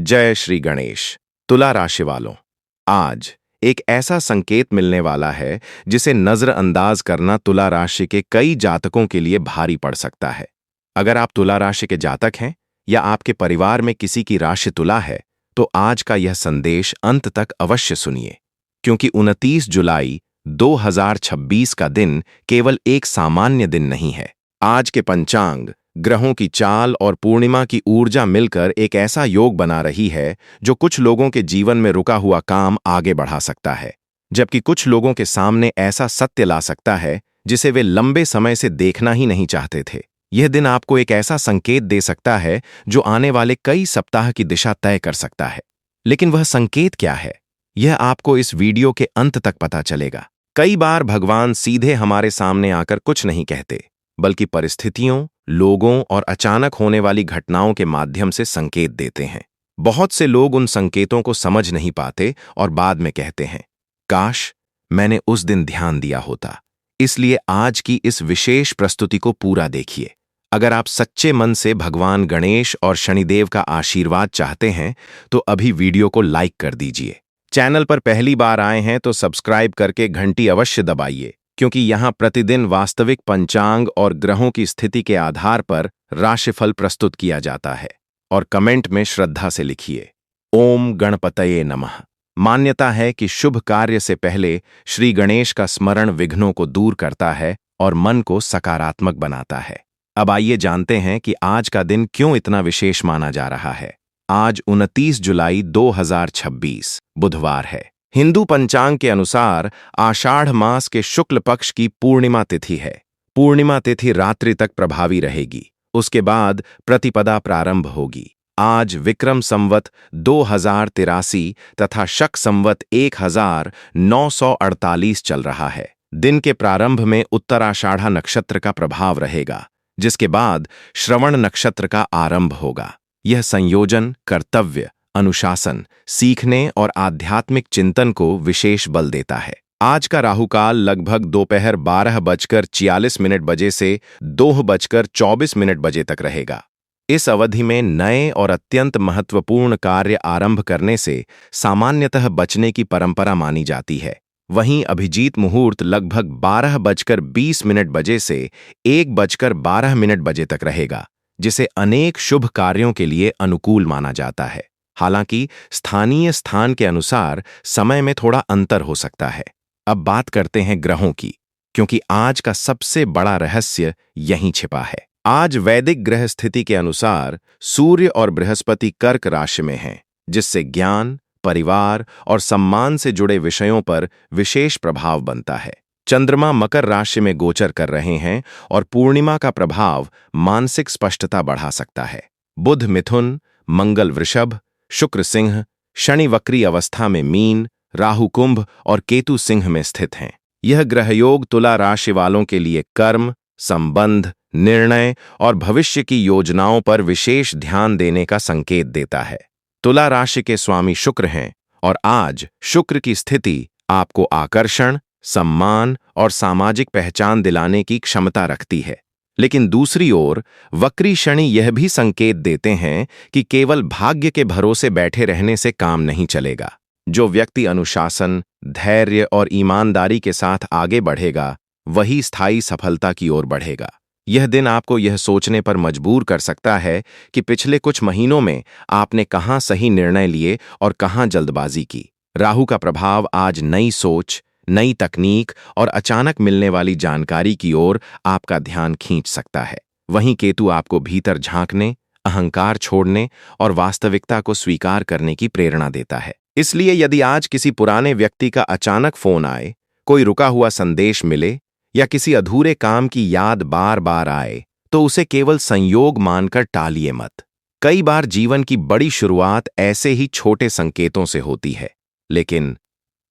जय श्री गणेश। तुला राशि वालों, आज एक ऐसा संकेत मिलने वाला है जिसे नजरअंदाज करना तुला राशि के कई जातकों के लिए भारी पड़ सकता है। अगर आप तुला राशि के जातक हैं या आपके परिवार में किसी की राशि तुला है, तो आज का यह संदेश अंत तक अवश्य सुनिए, क्योंकि 29 जुलाई 2026 का दिन केवल एक सामान्य दिन नहीं है। आज के पंचांग, ग्रहों की चाल और पूर्णिमा की ऊर्जा मिलकर एक ऐसा योग बना रही है जो कुछ लोगों के जीवन में रुका हुआ काम आगे बढ़ा सकता है, जबकि कुछ लोगों के सामने ऐसा सत्य ला सकता है जिसे वे लंबे समय से देखना ही नहीं चाहते थे। यह दिन आपको एक ऐसा संकेत दे सकता है जो आने वाले कई सप्ताह की दिशा तय कर सकता है। लेकिन वह संकेत क्या है, यह आपको इस वीडियो के अंत तक पता चलेगा। कई बार भगवान सीधे हमारे सामने आकर कुछ नहीं कहते, बल्कि परिस्थितियों, लोगों और अचानक होने वाली घटनाओं के माध्यम से संकेत देते हैं। बहुत से लोग उन संकेतों को समझ नहीं पाते और बाद में कहते हैं, काश मैंने उस दिन ध्यान दिया होता। इसलिए आज की इस विशेष प्रस्तुति को पूरा देखिए। अगर आप सच्चे मन से भगवान गणेश और शनिदेव का आशीर्वाद चाहते हैं, तो अभी वीडियो को लाइक कर दीजिए। चैनल पर पहली बार आए हैं तो सब्सक्राइब करके घंटी अवश्य दबाइए, क्योंकि यहाँ प्रतिदिन वास्तविक पंचांग और ग्रहों की स्थिति के आधार पर राशिफल प्रस्तुत किया जाता है। और कमेंट में श्रद्धा से लिखिए, ओम गणपतये नमः। मान्यता है कि शुभ कार्य से पहले श्री गणेश का स्मरण विघ्नों को दूर करता है और मन को सकारात्मक बनाता है। अब आइए जानते हैं कि आज का दिन क्यों इतना विशेष माना जा रहा है। आज 29 जुलाई 2026 बुधवार है। हिंदू पंचांग के अनुसार आषाढ़ मास के शुक्ल पक्ष की पूर्णिमा तिथि है। पूर्णिमा तिथि रात्रि तक प्रभावी रहेगी, उसके बाद प्रतिपदा प्रारंभ होगी। आज विक्रम संवत 2083 तथा शक संवत 1948 चल रहा है। दिन के प्रारंभ में उत्तराषाढ़ा नक्षत्र का प्रभाव रहेगा, जिसके बाद श्रवण नक्षत्र का आरंभ होगा। यह संयोजन कर्तव्य, अनुशासन, सीखने और आध्यात्मिक चिंतन को विशेष बल देता है। आज का राहुकाल लगभग दोपहर 12:46 बजे से 2:24 बजे तक रहेगा। इस अवधि में नए और अत्यंत महत्वपूर्ण कार्य आरंभ करने से सामान्यतः बचने की परंपरा मानी जाती है। वहीं अभिजीत मुहूर्त लगभग 12:20 बजे से 1:12 बजे तक रहेगा, जिसे अनेक शुभ कार्यों के लिए अनुकूल माना जाता है। हालांकि स्थानीय स्थान के अनुसार समय में थोड़ा अंतर हो सकता है। अब बात करते हैं ग्रहों की, क्योंकि आज का सबसे बड़ा रहस्य यहीं छिपा है। आज वैदिक ग्रह स्थिति के अनुसार सूर्य और बृहस्पति कर्क राशि में हैं, जिससे ज्ञान, परिवार और सम्मान से जुड़े विषयों पर विशेष प्रभाव बनता है। चंद्रमा मकर राशि में गोचर कर रहे हैं और पूर्णिमा का प्रभाव मानसिक स्पष्टता बढ़ा सकता है। बुध मिथुन, मंगल वृषभ, शुक्र सिंह, शनि वक्री अवस्था में मीन, राहु कुंभ और केतु सिंह में स्थित हैं। यह ग्रहयोग तुला राशि वालों के लिए कर्म, संबंध, निर्णय और भविष्य की योजनाओं पर विशेष ध्यान देने का संकेत देता है। तुला राशि के स्वामी शुक्र हैं और आज शुक्र की स्थिति आपको आकर्षण, सम्मान और सामाजिक पहचान दिलाने की क्षमता रखती है। लेकिन दूसरी ओर वक्री शनि यह भी संकेत देते हैं कि केवल भाग्य के भरोसे बैठे रहने से काम नहीं चलेगा। जो व्यक्ति अनुशासन, धैर्य और ईमानदारी के साथ आगे बढ़ेगा, वही स्थायी सफलता की ओर बढ़ेगा। यह दिन आपको यह सोचने पर मजबूर कर सकता है कि पिछले कुछ महीनों में आपने कहाँ सही निर्णय लिए और कहाँ जल्दबाजी की। राहु का प्रभाव आज नई सोच, नई तकनीक और अचानक मिलने वाली जानकारी की ओर आपका ध्यान खींच सकता है। वहीं केतु आपको भीतर झांकने, अहंकार छोड़ने और वास्तविकता को स्वीकार करने की प्रेरणा देता है। इसलिए यदि आज किसी पुराने व्यक्ति का अचानक फोन आए, कोई रुका हुआ संदेश मिले या किसी अधूरे काम की याद बार बार आए, तो उसे केवल संयोग मानकर टालिए मत। कई बार जीवन की बड़ी शुरुआत ऐसे ही छोटे संकेतों से होती है। लेकिन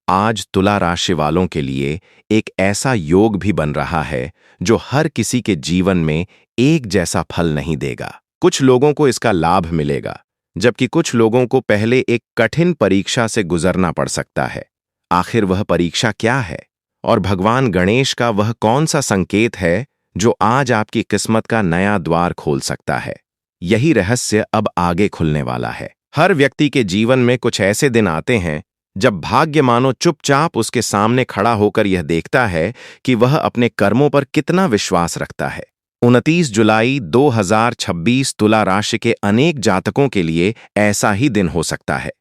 आज तुला राशि वालों के लिए एक ऐसा योग भी बन रहा है जो हर किसी के जीवन में एक जैसा फल नहीं देगा। कुछ लोगों को इसका लाभ मिलेगा, जबकि कुछ लोगों को पहले एक कठिन परीक्षा से गुजरना पड़ सकता है। आखिर वह परीक्षा क्या है और भगवान गणेश का वह कौन सा संकेत है जो आज आपकी किस्मत का नया द्वार खोल सकता है? यही रहस्य अब आगे खुलने वाला है। हर व्यक्ति के जीवन में कुछ ऐसे दिन आते हैं जब भाग्य मानो चुपचाप उसके सामने खड़ा होकर यह देखता है कि वह अपने कर्मों पर कितना विश्वास रखता है। 29 जुलाई 2026 तुला राशि के अनेक जातकों के लिए ऐसा ही दिन हो सकता है।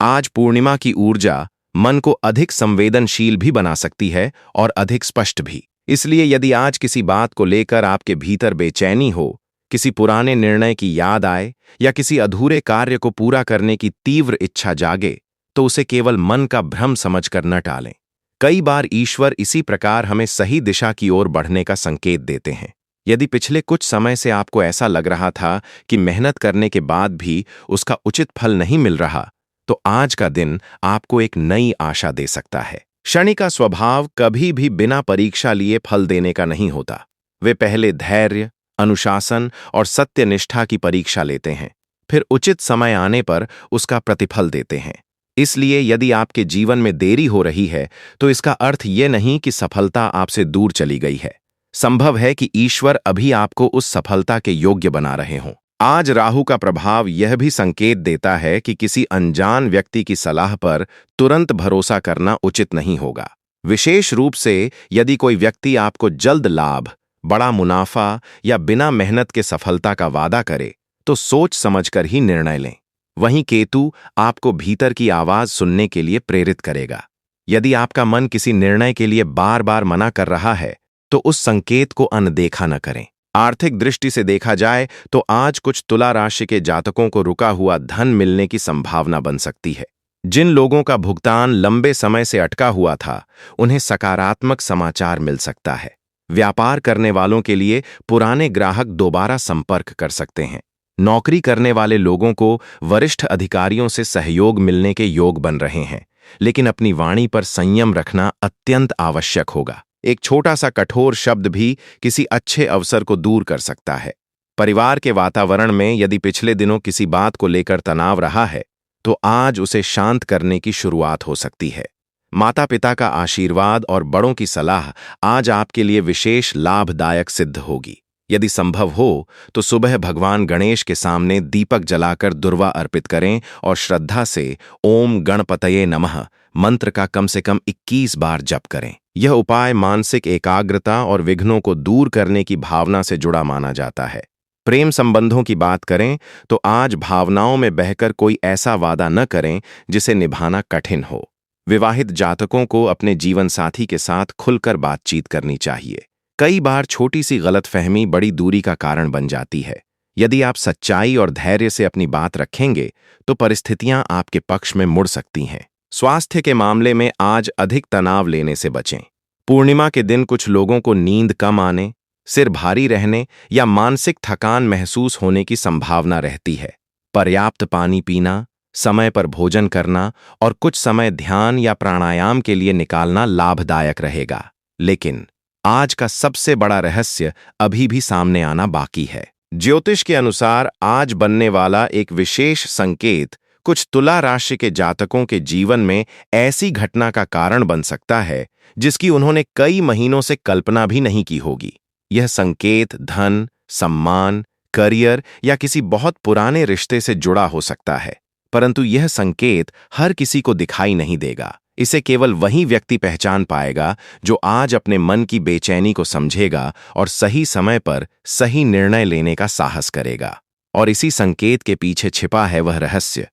आज पूर्णिमा की ऊर्जा मन को अधिक संवेदनशील भी बना सकती है और अधिक स्पष्ट भी। इसलिए यदि आज किसी बात को लेकर आपके भीतर बेचैनी हो, किसी पुराने निर्णय की याद आए या किसी अधूरे कार्य को पूरा करने की तीव्र इच्छा जागे, तो उसे केवल मन का भ्रम समझकर न टालें। कई बार ईश्वर इसी प्रकार हमें सही दिशा की ओर बढ़ने का संकेत देते हैं। यदि पिछले कुछ समय से आपको ऐसा लग रहा था कि मेहनत करने के बाद भी उसका उचित फल नहीं मिल रहा, तो आज का दिन आपको एक नई आशा दे सकता है। शनि का स्वभाव कभी भी बिना परीक्षा लिए फल देने का नहीं होता। वे पहले धैर्य, अनुशासन और सत्यनिष्ठा की परीक्षा लेते हैं, फिर उचित समय आने पर उसका प्रतिफल देते हैं। इसलिए यदि आपके जीवन में देरी हो रही है, तो इसका अर्थ ये नहीं कि सफलता आपसे दूर चली गई है। संभव है कि ईश्वर अभी आपको उस सफलता के योग्य बना रहे हों। आज राहु का प्रभाव यह भी संकेत देता है कि किसी अनजान व्यक्ति की सलाह पर तुरंत भरोसा करना उचित नहीं होगा। विशेष रूप से यदि कोई व्यक्ति आपको जल्द लाभ, बड़ा मुनाफा या बिना मेहनत के सफलता का वादा करे, तो सोच समझकर ही निर्णय लें। वहीं केतु आपको भीतर की आवाज सुनने के लिए प्रेरित करेगा। यदि आपका मन किसी निर्णय के लिए बार बार मना कर रहा है, तो उस संकेत को अनदेखा न करें। आर्थिक दृष्टि से देखा जाए तो आज कुछ तुला राशि के जातकों को रुका हुआ धन मिलने की संभावना बन सकती है। जिन लोगों का भुगतान लंबे समय से अटका हुआ था, उन्हें सकारात्मक समाचार मिल सकता है। व्यापार करने वालों के लिए पुराने ग्राहक दोबारा संपर्क कर सकते हैं। नौकरी करने वाले लोगों को वरिष्ठ अधिकारियों से सहयोग मिलने के योग बन रहे हैं, लेकिन अपनी वाणी पर संयम रखना अत्यंत आवश्यक होगा। एक छोटा सा कठोर शब्द भी किसी अच्छे अवसर को दूर कर सकता है। परिवार के वातावरण में यदि पिछले दिनों किसी बात को लेकर तनाव रहा है, तो आज उसे शांत करने की शुरुआत हो सकती है। माता पिता का आशीर्वाद और बड़ों की सलाह आज आपके लिए विशेष लाभदायक सिद्ध होगी। यदि संभव हो तो सुबह भगवान गणेश के सामने दीपक जलाकर दुर्वा अर्पित करें और श्रद्धा से ओम गणपतये नमः मंत्र का कम से कम 21 बार जप करें। यह उपाय मानसिक एकाग्रता और विघ्नों को दूर करने की भावना से जुड़ा माना जाता है। प्रेम संबंधों की बात करें तो आज भावनाओं में बहकर कोई ऐसा वादा न करें जिसे निभाना कठिन हो। विवाहित जातकों को अपने जीवन साथी के साथ खुलकर बातचीत करनी चाहिए। कई बार छोटी सी गलतफहमी बड़ी दूरी का कारण बन जाती है। यदि आप सच्चाई और धैर्य से अपनी बात रखेंगे, तो परिस्थितियां आपके पक्ष में मुड़ सकती हैं। स्वास्थ्य के मामले में आज अधिक तनाव लेने से बचें। पूर्णिमा के दिन कुछ लोगों को नींद कम आने, सिर भारी रहने या मानसिक थकान महसूस होने की संभावना रहती है। पर्याप्त पानी पीना, समय पर भोजन करना और कुछ समय ध्यान या प्राणायाम के लिए निकालना लाभदायक रहेगा। लेकिन आज का सबसे बड़ा रहस्य अभी भी सामने आना बाकी है। ज्योतिष के अनुसार आज बनने वाला एक विशेष संकेत कुछ तुला राशि के जातकों के जीवन में ऐसी घटना का कारण बन सकता है जिसकी उन्होंने कई महीनों से कल्पना भी नहीं की होगी। यह संकेत धन, सम्मान, करियर या किसी बहुत पुराने रिश्ते से जुड़ा हो सकता है, परंतु यह संकेत हर किसी को दिखाई नहीं देगा। इसे केवल वही व्यक्ति पहचान पाएगा जो आज अपने मन की बेचैनी को समझेगा और सही समय पर सही निर्णय लेने का साहस करेगा। और इसी संकेत के पीछे छिपा है वह रहस्य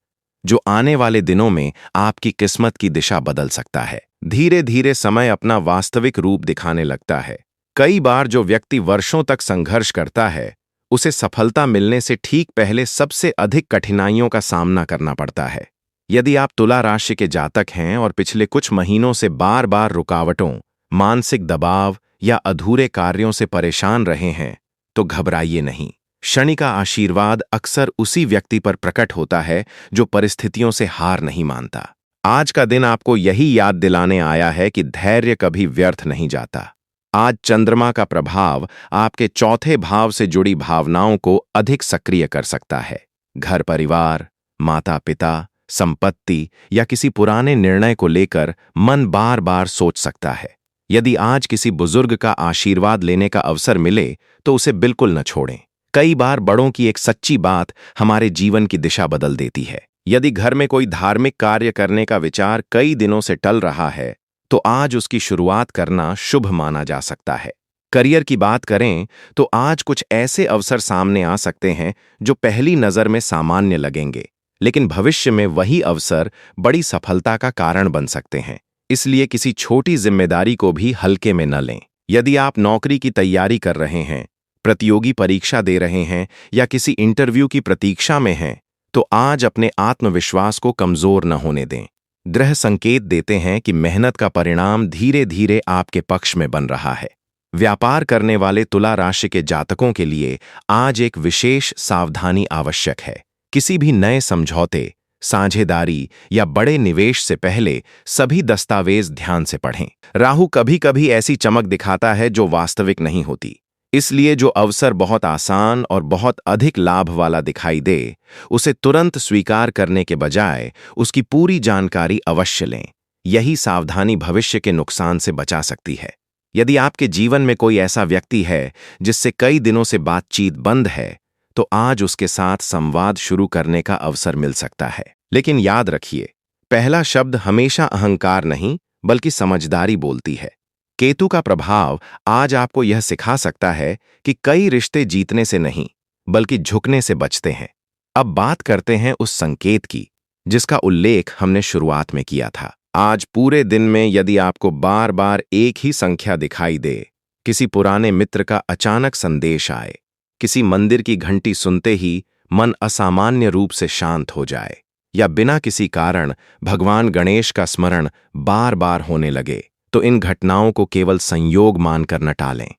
जो आने वाले दिनों में आपकी किस्मत की दिशा बदल सकता है। धीरे धीरे समय अपना वास्तविक रूप दिखाने लगता है। कई बार जो व्यक्ति वर्षों तक संघर्ष करता है, उसे सफलता मिलने से ठीक पहले सबसे अधिक कठिनाइयों का सामना करना पड़ता है। यदि आप तुला राशि के जातक हैं और पिछले कुछ महीनों से बार बार रुकावटों, मानसिक दबाव या अधूरे कार्यों से परेशान रहे हैं, तो घबराइए नहीं। शनि का आशीर्वाद अक्सर उसी व्यक्ति पर प्रकट होता है जो परिस्थितियों से हार नहीं मानता। आज का दिन आपको यही याद दिलाने आया है कि धैर्य कभी व्यर्थ नहीं जाता। आज चंद्रमा का प्रभाव आपके चौथे भाव से जुड़ी भावनाओं को अधिक सक्रिय कर सकता है। घर परिवार, माता पिता, संपत्ति या किसी पुराने निर्णय को लेकर मन बार बार सोच सकता है। यदि आज किसी बुजुर्ग का आशीर्वाद लेने का अवसर मिले तो उसे बिल्कुल न छोड़ें। कई बार बड़ों की एक सच्ची बात हमारे जीवन की दिशा बदल देती है। यदि घर में कोई धार्मिक कार्य करने का विचार कई दिनों से टल रहा है, तो आज उसकी शुरुआत करना शुभ माना जा सकता है। करियर की बात करें तो आज कुछ ऐसे अवसर सामने आ सकते हैं जो पहली नज़र में सामान्य लगेंगे, लेकिन भविष्य में वही अवसर बड़ी सफलता का कारण बन सकते हैं। इसलिए किसी छोटी जिम्मेदारी को भी हल्के में न लें। यदि आप नौकरी की तैयारी कर रहे हैं, प्रतियोगी परीक्षा दे रहे हैं या किसी इंटरव्यू की प्रतीक्षा में हैं, तो आज अपने आत्मविश्वास को कमजोर न होने दें। ग्रह संकेत देते हैं कि मेहनत का परिणाम धीरे धीरे आपके पक्ष में बन रहा है। व्यापार करने वाले तुला राशि के जातकों के लिए आज एक विशेष सावधानी आवश्यक है। किसी भी नए समझौते, साझेदारी या बड़े निवेश से पहले सभी दस्तावेज ध्यान से पढ़ें। राहु कभी कभी ऐसी चमक दिखाता है जो वास्तविक नहीं होती। इसलिए जो अवसर बहुत आसान और बहुत अधिक लाभ वाला दिखाई दे, उसे तुरंत स्वीकार करने के बजाय उसकी पूरी जानकारी अवश्य लें। यही सावधानी भविष्य के नुकसान से बचा सकती है। यदि आपके जीवन में कोई ऐसा व्यक्ति है जिससे कई दिनों से बातचीत बंद है, तो आज उसके साथ संवाद शुरू करने का अवसर मिल सकता है। लेकिन याद रखिए, पहला शब्द हमेशा अहंकार नहीं बल्कि समझदारी बोलती है। केतु का प्रभाव आज आपको यह सिखा सकता है कि कई रिश्ते जीतने से नहीं बल्कि झुकने से बचते हैं। अब बात करते हैं उस संकेत की जिसका उल्लेख हमने शुरुआत में किया था। आज पूरे दिन में यदि आपको बार बार एक ही संख्या दिखाई दे, किसी पुराने मित्र का अचानक संदेश आए, किसी मंदिर की घंटी सुनते ही मन असामान्य रूप से शांत हो जाए, या बिना किसी कारण भगवान गणेश का स्मरण बार बार होने लगे, तो इन घटनाओं को केवल संयोग मानकर न टालें।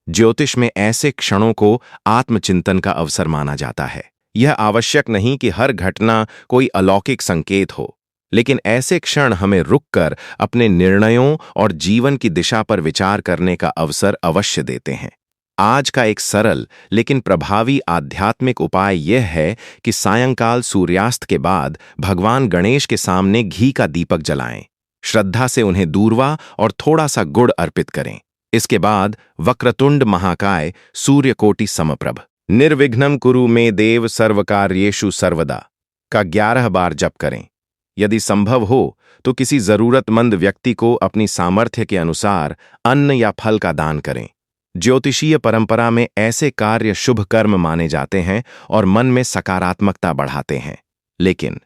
ज्योतिष में ऐसे क्षणों को आत्मचिंतन का अवसर माना जाता है। यह आवश्यक नहीं कि हर घटना कोई अलौकिक संकेत हो, लेकिन ऐसे क्षण हमें रुककर अपने निर्णयों और जीवन की दिशा पर विचार करने का अवसर अवश्य देते हैं। आज का एक सरल लेकिन प्रभावी आध्यात्मिक उपाय यह है कि सायंकाल सूर्यास्त के बाद भगवान गणेश के सामने घी का दीपक जलाएं। श्रद्धा से उन्हें दूर्वा और थोड़ा सा गुड़ अर्पित करें। इसके बाद वक्रतुंड महाकाय सूर्यकोटि समप्रभ निर्विघ्नं कुरु मे देव सर्वकार्येषु सर्वदा का 11 बार जप करें। यदि संभव हो तो किसी जरूरतमंद व्यक्ति को अपनी सामर्थ्य के अनुसार अन्न या फल का दान करें। ज्योतिषीय परंपरा में ऐसे कार्य शुभ कर्म माने जाते हैं और मन में सकारात्मकता बढ़ाते हैं। लेकिन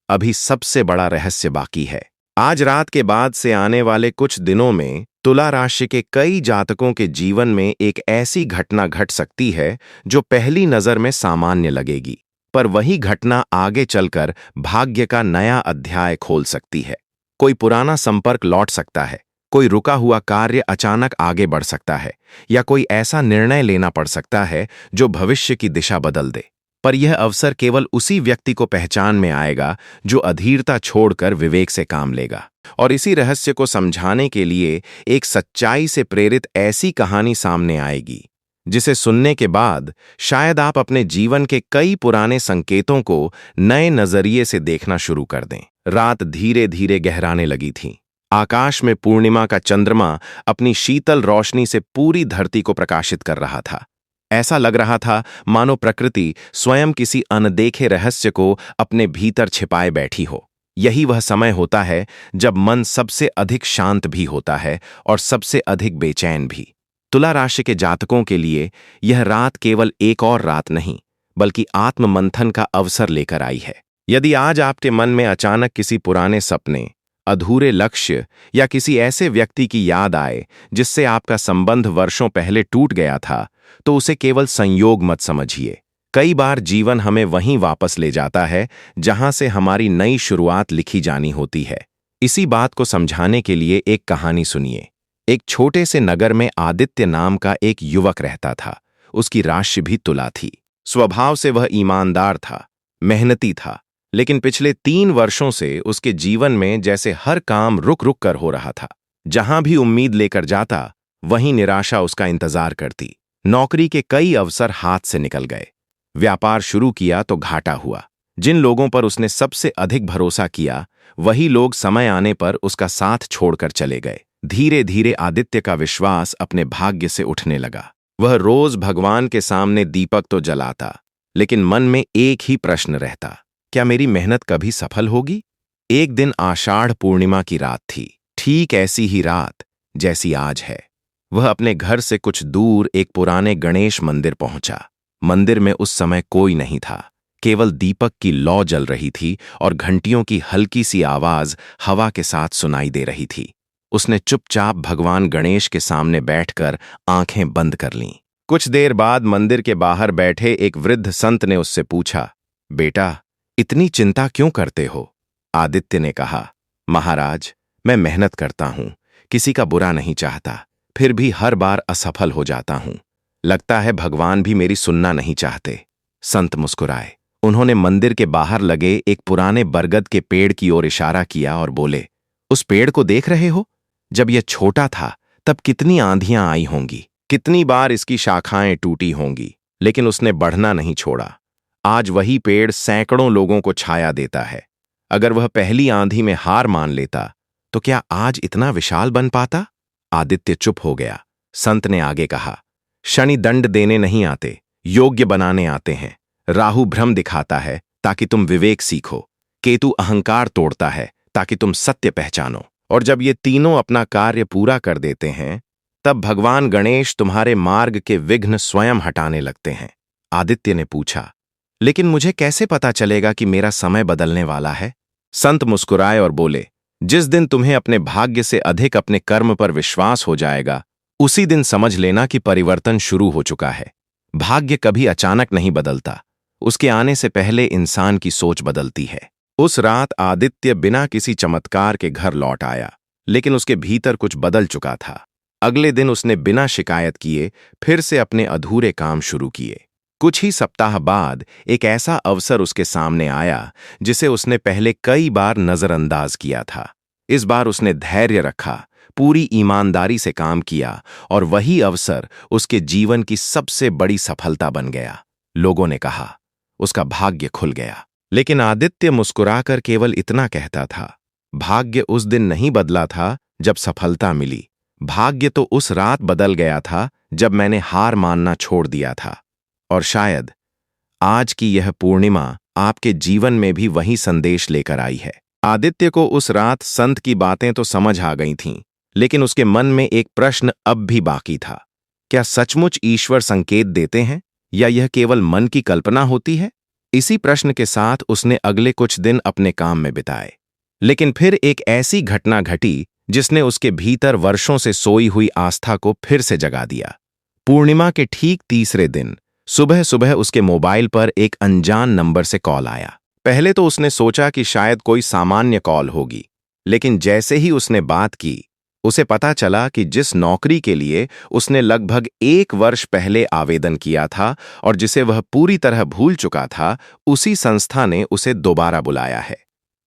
अभी सबसे बड़ा रहस्य बाकी है। आज रात के बाद से आने वाले कुछ दिनों में तुला राशि के कई जातकों के जीवन में एक ऐसी घटना घट सकती है जो पहली नजर में सामान्य लगेगी, पर वही घटना आगे चलकर भाग्य का नया अध्याय खोल सकती है। कोई पुराना संपर्क लौट सकता है, कोई रुका हुआ कार्य अचानक आगे बढ़ सकता है, या कोई ऐसा निर्णय लेना पड़ सकता है जो भविष्य की दिशा बदल दे। पर यह अवसर केवल उसी व्यक्ति को पहचान में आएगा जो अधीरता छोड़कर विवेक से काम लेगा। और इसी रहस्य को समझाने के लिए एक सच्चाई से प्रेरित ऐसी कहानी सामने आएगी जिसे सुनने के बाद शायद आप अपने जीवन के कई पुराने संकेतों को नए नजरिए से देखना शुरू कर दें। रात धीरे धीरे गहराने लगी थी। आकाश में पूर्णिमा का चंद्रमा अपनी शीतल रोशनी से पूरी धरती को प्रकाशित कर रहा था। ऐसा लग रहा था मानो प्रकृति स्वयं किसी अनदेखे रहस्य को अपने भीतर छिपाए बैठी हो। यही वह समय होता है जब मन सबसे अधिक शांत भी होता है और सबसे अधिक बेचैन भी। तुला राशि के जातकों के लिए यह रात केवल एक और रात नहीं बल्कि आत्ममंथन का अवसर लेकर आई है। यदि आज आपके मन में अचानक किसी पुराने सपने, अधूरे लक्ष्य या किसी ऐसे व्यक्ति की याद आए जिससे आपका संबंध वर्षों पहले टूट गया था, तो उसे केवल संयोग मत समझिए। कई बार जीवन हमें वहीं वापस ले जाता है जहां से हमारी नई शुरुआत लिखी जानी होती है। इसी बात को समझाने के लिए एक कहानी सुनिए। एक छोटे से नगर में आदित्य नाम का एक युवक रहता था। उसकी राशि भी तुला थी। स्वभाव से वह ईमानदार था, मेहनती था, लेकिन पिछले 3 वर्षों से उसके जीवन में जैसे हर काम रुक रुक कर हो रहा था। जहां भी उम्मीद लेकर जाता, वहीं निराशा उसका इंतजार करती। नौकरी के कई अवसर हाथ से निकल गए। व्यापार शुरू किया तो घाटा हुआ। जिन लोगों पर उसने सबसे अधिक भरोसा किया, वही लोग समय आने पर उसका साथ छोड़कर चले गए। धीरे धीरे आदित्य का विश्वास अपने भाग्य से उठने लगा। वह रोज भगवान के सामने दीपक तो जलाता, लेकिन मन में एक ही प्रश्न रहता, क्या मेरी मेहनत कभी सफल होगी? एक दिन आषाढ़ पूर्णिमा की रात थी, ठीक ऐसी ही रात जैसी आज है। वह अपने घर से कुछ दूर एक पुराने गणेश मंदिर पहुंचा। मंदिर में उस समय कोई नहीं था, केवल दीपक की लौ जल रही थी और घंटियों की हल्की सी आवाज हवा के साथ सुनाई दे रही थी। उसने चुपचाप भगवान गणेश के सामने बैठकर आंखें बंद कर लीं। कुछ देर बाद मंदिर के बाहर बैठे एक वृद्ध संत ने उससे पूछा, बेटा, इतनी चिंता क्यों करते हो? आदित्य ने कहा, महाराज, मैं मेहनत करता हूं, किसी का बुरा नहीं चाहता, फिर भी हर बार असफल हो जाता हूं। लगता है भगवान भी मेरी सुनना नहीं चाहते। संत मुस्कुराए। उन्होंने मंदिर के बाहर लगे एक पुराने बरगद के पेड़ की ओर इशारा किया और बोले, उस पेड़ को देख रहे हो? जब यह छोटा था तब कितनी आंधियां आई होंगी, कितनी बार इसकी शाखाएं टूटी होंगी, लेकिन उसने बढ़ना नहीं छोड़ा। आज वही पेड़ सैकड़ों लोगों को छाया देता है। अगर वह पहली आंधी में हार मान लेता तो क्या आज इतना विशाल बन पाता? आदित्य चुप हो गया। संत ने आगे कहा, शनि दंड देने नहीं आते, योग्य बनाने आते हैं। राहु भ्रम दिखाता है ताकि तुम विवेक सीखो। केतु अहंकार तोड़ता है ताकि तुम सत्य पहचानो। और जब ये तीनों अपना कार्य पूरा कर देते हैं, तब भगवान गणेश तुम्हारे मार्ग के विघ्न स्वयं हटाने लगते हैं। आदित्य ने पूछा, लेकिन मुझे कैसे पता चलेगा कि मेरा समय बदलने वाला है? संत मुस्कुराए और बोले, जिस दिन तुम्हें अपने भाग्य से अधिक अपने कर्म पर विश्वास हो जाएगा, उसी दिन समझ लेना कि परिवर्तन शुरू हो चुका है। भाग्य कभी अचानक नहीं बदलता, उसके आने से पहले इंसान की सोच बदलती है। उस रात आदित्य बिना किसी चमत्कार के घर लौट आया, लेकिन उसके भीतर कुछ बदल चुका था। अगले दिन उसने बिना शिकायत किए फिर से अपने अधूरे काम शुरू किए। कुछ ही सप्ताह बाद एक ऐसा अवसर उसके सामने आया जिसे उसने पहले कई बार नजरअंदाज किया था। इस बार उसने धैर्य रखा, पूरी ईमानदारी से काम किया और वही अवसर उसके जीवन की सबसे बड़ी सफलता बन गया। लोगों ने कहा, उसका भाग्य खुल गया। लेकिन आदित्य मुस्कुराकर केवल इतना कहता था, भाग्य उस दिन नहीं बदला था जब सफलता मिली। भाग्य तो उस रात बदल गया था जब मैंने हार मानना छोड़ दिया था। और शायद आज की यह पूर्णिमा आपके जीवन में भी वही संदेश लेकर आई है। आदित्य को उस रात संत की बातें तो समझ आ गई थीं, लेकिन उसके मन में एक प्रश्न अब भी बाकी था। क्या सचमुच ईश्वर संकेत देते हैं या यह केवल मन की कल्पना होती है? इसी प्रश्न के साथ उसने अगले कुछ दिन अपने काम में बिताए। लेकिन फिर एक ऐसी घटना घटी जिसने उसके भीतर वर्षों से सोई हुई आस्था को फिर से जगा दिया। पूर्णिमा के ठीक तीसरे दिन सुबह सुबह उसके मोबाइल पर एक अनजान नंबर से कॉल आया। पहले तो उसने सोचा कि शायद कोई सामान्य कॉल होगी, लेकिन जैसे ही उसने बात की, उसे पता चला कि जिस नौकरी के लिए उसने लगभग 1 वर्ष पहले आवेदन किया था और जिसे वह पूरी तरह भूल चुका था, उसी संस्था ने उसे दोबारा बुलाया है।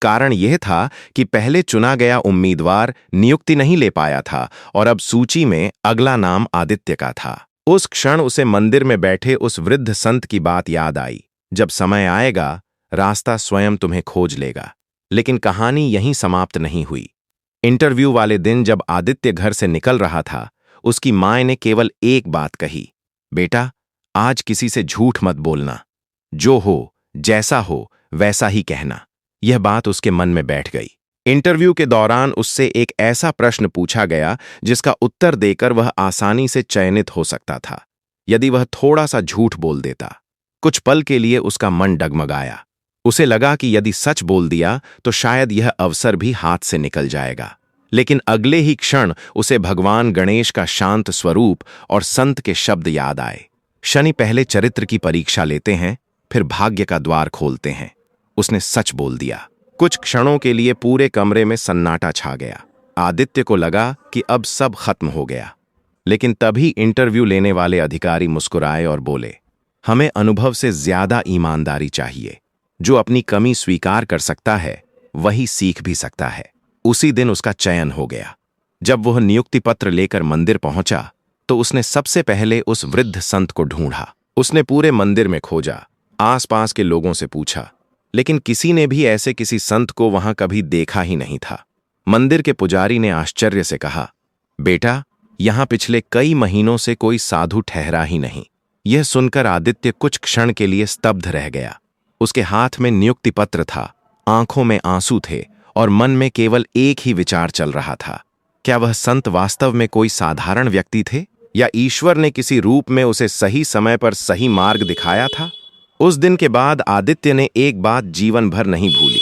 कारण यह था कि पहले चुना गया उम्मीदवार नियुक्ति नहीं ले पाया था और अब सूची में अगला नाम आदित्य का था। उस क्षण उसे मंदिर में बैठे उस वृद्ध संत की बात याद आई, जब समय आएगा, रास्ता स्वयं तुम्हें खोज लेगा। लेकिन कहानी यहीं समाप्त नहीं हुई। इंटरव्यू वाले दिन जब आदित्य घर से निकल रहा था, उसकी माँ ने केवल एक बात कही, बेटा, आज किसी से झूठ मत बोलना। जो हो, जैसा हो, वैसा ही कहना। यह बात उसके मन में बैठ गई। इंटरव्यू के दौरान उससे एक ऐसा प्रश्न पूछा गया जिसका उत्तर देकर वह आसानी से चयनित हो सकता था, यदि वह थोड़ा सा झूठ बोल देता। कुछ पल के लिए उसका मन डगमगाया। उसे लगा कि यदि सच बोल दिया तो शायद यह अवसर भी हाथ से निकल जाएगा। लेकिन अगले ही क्षण उसे भगवान गणेश का शांत स्वरूप और संत के शब्द याद आए। शनि पहले चरित्र की परीक्षा लेते हैं, फिर भाग्य का द्वार खोलते हैं। उसने सच बोल दिया। कुछ क्षणों के लिए पूरे कमरे में सन्नाटा छा गया। आदित्य को लगा कि अब सब खत्म हो गया। लेकिन तभी इंटरव्यू लेने वाले अधिकारी मुस्कुराए और बोले, हमें अनुभव से ज्यादा ईमानदारी चाहिए। जो अपनी कमी स्वीकार कर सकता है, वही सीख भी सकता है। उसी दिन उसका चयन हो गया। जब वह नियुक्ति पत्र लेकर मंदिर पहुंचा, तो उसने सबसे पहले उस वृद्ध संत को ढूंढा। उसने पूरे मंदिर में खोजा, आसपास के लोगों से पूछा, लेकिन किसी ने भी ऐसे किसी संत को वहां कभी देखा ही नहीं था। मंदिर के पुजारी ने आश्चर्य से कहा, बेटा, यहां पिछले कई महीनों से कोई साधु ठहरा ही नहीं। यह सुनकर आदित्य कुछ क्षण के लिए स्तब्ध रह गया। उसके हाथ में नियुक्ति पत्र था, आंखों में आंसू थे और मन में केवल एक ही विचार चल रहा था। क्या वह संत वास्तव में कोई साधारण व्यक्ति थे या ईश्वर ने किसी रूप में उसे सही समय पर सही मार्ग दिखाया था? उस दिन के बाद आदित्य ने एक बात जीवन भर नहीं भूली।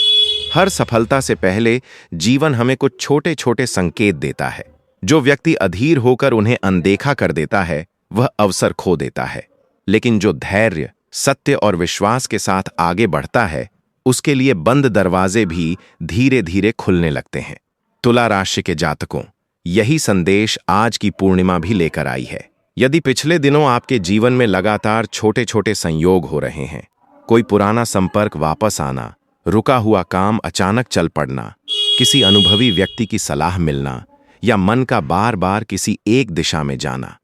हर सफलता से पहले जीवन हमें कुछ छोटे छोटे संकेत देता है। जो व्यक्ति अधीर होकर उन्हें अनदेखा कर देता है वह अवसर खो देता है, लेकिन जो धैर्य, सत्य और विश्वास के साथ आगे बढ़ता है उसके लिए बंद दरवाजे भी धीरे धीरे खुलने लगते हैं। तुला राशि के जातकों, यही संदेश आज की पूर्णिमा भी लेकर आई है। यदि पिछले दिनों आपके जीवन में लगातार छोटे छोटे संयोग हो रहे हैं, कोई पुराना संपर्क वापस आना, रुका हुआ काम अचानक चल पड़ना, किसी अनुभवी व्यक्ति की सलाह मिलना या मन का बार बार किसी एक दिशा में जाना,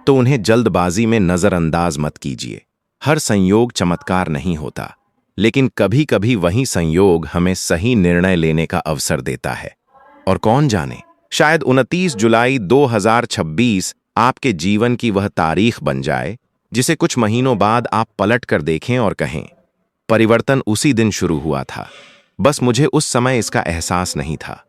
तो उन्हें जल्दबाजी में नजरअंदाज मत कीजिए। हर संयोग चमत्कार नहीं होता, लेकिन कभी कभी वही संयोग हमें सही निर्णय लेने का अवसर देता है। और कौन जाने, शायद 29 जुलाई 2026 आपके जीवन की वह तारीख बन जाए जिसे कुछ महीनों बाद आप पलट कर देखें और कहें, परिवर्तन उसी दिन शुरू हुआ था, बस मुझे उस समय इसका एहसास नहीं था।